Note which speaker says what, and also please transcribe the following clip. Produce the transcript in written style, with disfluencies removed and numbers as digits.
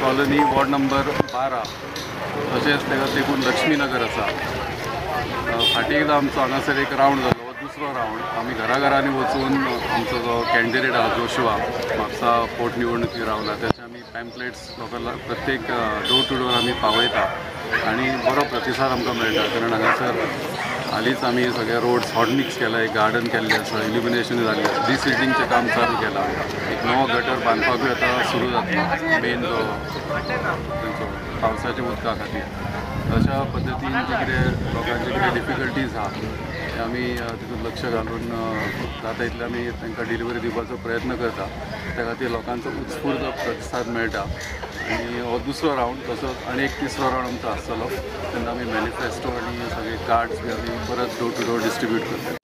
Speaker 1: Colony ward number 12 तशेंच तेका देखून लक्ष्मीनगर आसा। फाटीं एकदां आमचो हांगासर एक रावंड जालो, दुसरो रावंड आमी घराघरांनी वचून आमचो जो कॅन्डिडेट आहा जोशुआ म्हापसा पोटनिवडणुकी रावला त्याचे आमी पॅम्पलेट्स लोकांना प्रत्येक डोर टू डोर आमी पावयता आनी बरो प्रतिसाद आमकां मेळटा। कारण हांगासर हालींच आमी सगळे रोड्स हॉट मिक्स केला, एक गार्डन केल्लें आसा, इल्युमिनेशन जाल्लें आसा, डिसिल्टिंगचें काम चालू केलां, एक नवो गटर बांदपाकूय आतां सुरू जातलो मेन जो तेंचो पावसाच्या उदका खातीर। अशा पद्दतीन जे कितें लोकांचे कितें डिफिकल्टीज आहा ते आमी तितून लक्ष घालून जाता तितले आमी तांकां डिलिव्हरी दिवपाचो प्रयत्न करता। त्या खातीर लोकांचो उत्स्फूर्त प्रतिसाद मेळटा आनी हो दुसरो रावंड तसोच आनी एक तिसरो रावंड आमचो आसतलो तेन्ना आमी मॅनिफेस्टो आनी सगळे कार्ड्स बी आमी परत डोर टू डोर डिस्ट्रिब्यूट करता।